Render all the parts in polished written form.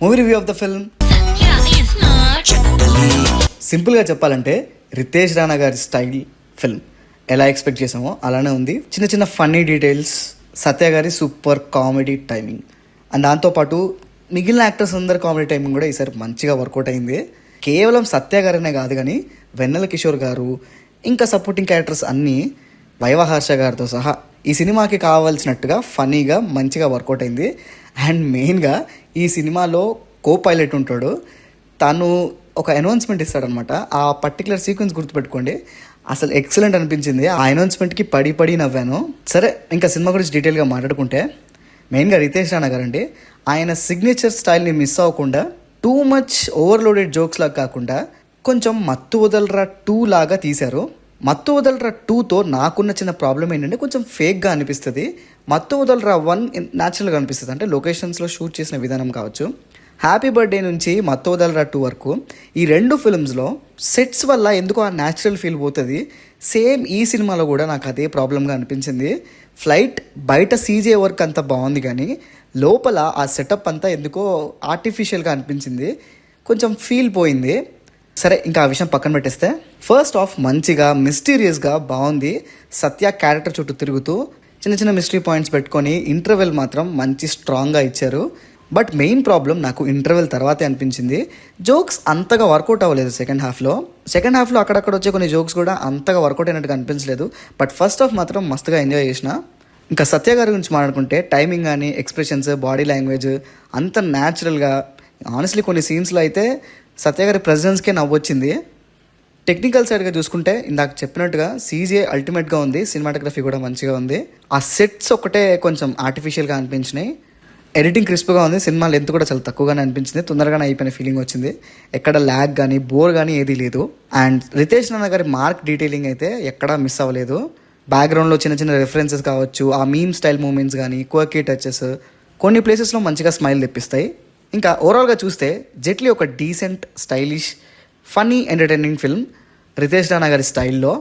Movie review of the film. సింపుల్గా చెప్పాలంటే రితేష్ రాణా గారి స్టైల్ ఫిల్మ్ ఎలా ఎక్స్పెక్ట్ చేసామో అలానే ఉంది. చిన్న చిన్న ఫన్నీ డీటెయిల్స్, సత్య గారి సూపర్ కామెడీ టైమింగ్ అండ్ దాంతోపాటు మిగిలిన యాక్టర్స్ అందరి కామెడీ టైమింగ్ కూడా ఈసారి మంచిగా వర్కౌట్ అయింది. కేవలం సత్య గారనే కాదు కానీ వెన్నెల కిషోర్ గారు ఇంకా సపోర్టింగ్ క్యారెక్టర్స్ అన్నీ వైవహర్ష గారితో సహా ఈ సినిమాకి కావాల్సినట్టుగా ఫనీగా మంచిగా వర్కౌట్ అయింది. అండ్ మెయిన్గా ఈ సినిమాలో కో పైలట్ ఉంటాడు, తను ఒక అనౌన్స్మెంట్ ఇస్తాడనమాట. ఆ పర్టికులర్ సీక్వెన్స్ గుర్తుపెట్టుకోండి, అసలు ఎక్సలెంట్ అనిపించింది. ఆ అనౌన్స్మెంట్కి పడి నవ్వాను. సరే, ఇంకా సినిమా గురించి డీటెయిల్గా మాట్లాడుకుంటే మెయిన్గా రితేష్ రాణా గారండి, ఆయన సిగ్నేచర్ స్టైల్ని మిస్ అవ్వకుండా టూ మచ్ ఓవర్లోడెడ్ జోక్స్ లాగా కాకుండా కొంచెం మత్తు వదలరా 2 లాగా తీశారు. మత్తు వదలరా 2తో నాకున్న చిన్న ప్రాబ్లం ఏంటంటే కొంచెం ఫేక్గా అనిపిస్తుంది. మత్తు వదలరా 1 న్యాచురల్గా అనిపిస్తుంది, అంటే లొకేషన్స్లో షూట్ చేసిన విధానం కావచ్చు. హ్యాపీ బర్త్డే నుంచి మత్తు వదలరా 2 వరకు ఈ 2 ఫిల్మ్స్లో సెట్స్ వల్ల ఎందుకో ఆ న్యాచురల్ ఫీల్ పోతుంది. సేమ్ ఈ సినిమాలో కూడా నాకు అదే ప్రాబ్లంగా అనిపించింది. ఫ్లైట్ బయట సీజే వర్క్ అంతా బాగుంది కానీ లోపల ఆ సెటప్ అంతా ఎందుకో ఆర్టిఫిషియల్గా అనిపించింది, కొంచెం ఫీల్ పోయింది. సరే, ఇంకా ఆ విషయం పక్కన పెట్టేస్తే ఫస్ట్ ఆఫ్ మంచిగా మిస్టీరియస్గా బాగుంది. సత్య క్యారెక్టర్ చుట్టూ తిరుగుతూ చిన్న చిన్న మిస్టరీ పాయింట్స్ పెట్టుకొని ఇంటర్వెల్ మాత్రం మంచి స్ట్రాంగ్గా ఇచ్చారు. బట్ మెయిన్ ప్రాబ్లం నాకు ఇంటర్వెల్ తర్వాతే అనిపించింది. జోక్స్ అంతగా వర్కౌట్ అవ్వలేదు సెకండ్ హాఫ్లో అక్కడక్కడ వచ్చే కొన్ని జోక్స్ కూడా అంతగా వర్కౌట్ అయినట్టుగా అనిపించలేదు. బట్ ఫస్ట్ హాఫ్ మాత్రం మస్తుగా ఎంజాయ్ చేసిన. ఇంకా సత్య గారి గురించి మాట్లాడుకుంటే టైమింగ్ కానీ ఎక్స్ప్రెషన్స్, బాడీ లాంగ్వేజ్ అంత న్యాచురల్గా. ఆనెస్ట్లీ కొన్ని సీన్స్లో అయితే సత్య గారి ప్రెజెన్స్కే నవ్వొచ్చింది. టెక్నికల్ సైడ్గా చూసుకుంటే ఇందాక చెప్పినట్టుగా సీజే అల్టిమేట్గా ఉంది, సినిమాటోగ్రఫీ కూడా మంచిగా ఉంది. ఆ సెట్స్ ఒకటే కొంచెం ఆర్టిఫిషియల్గా అనిపించినాయి. ఎడిటింగ్ క్రిస్ప్గా ఉంది. సినిమా లెంత్ కూడా చాలా తక్కువగానే అనిపించింది, తొందరగానే అయిపోయిన ఫీలింగ్ వచ్చింది. ఎక్కడ ల్యాగ్ కానీ బోర్ కానీ ఏదీ లేదు. అండ్ రితేష్ రాణా గారి మార్క్ డీటెయిలింగ్ అయితే ఎక్కడా మిస్ అవ్వలేదు. బ్యాక్గ్రౌండ్లో చిన్న చిన్న రెఫరెన్సెస్ కావచ్చు, ఆ మీమ్ స్టైల్ మూమెంట్స్ కానీ, క్వర్కీ టచెస్ కొన్ని ప్లేసెస్లో మంచిగా స్మైల్ తెప్పిస్తాయి. ఇంకా ఓవరాల్గా చూస్తే జెట్లీ ఒక decent, stylish, funny, entertaining film Ritesh Rana గారి స్టైల్లో.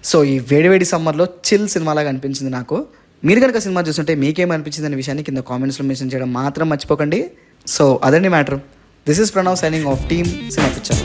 సో ఈ వేడివేడి సమ్మర్లో చిల్ సినిమాలాగా అనిపించింది నాకు. మీరు కనుక సినిమా చూస్తుంటే మీకేమనిపించింది అనే విషయాన్ని కింద కామెంట్స్లో మెన్షన్ చేయడం మాత్రం మర్చిపోకండి. సో అదండి matter. This is Pranav signing off team cinema picture.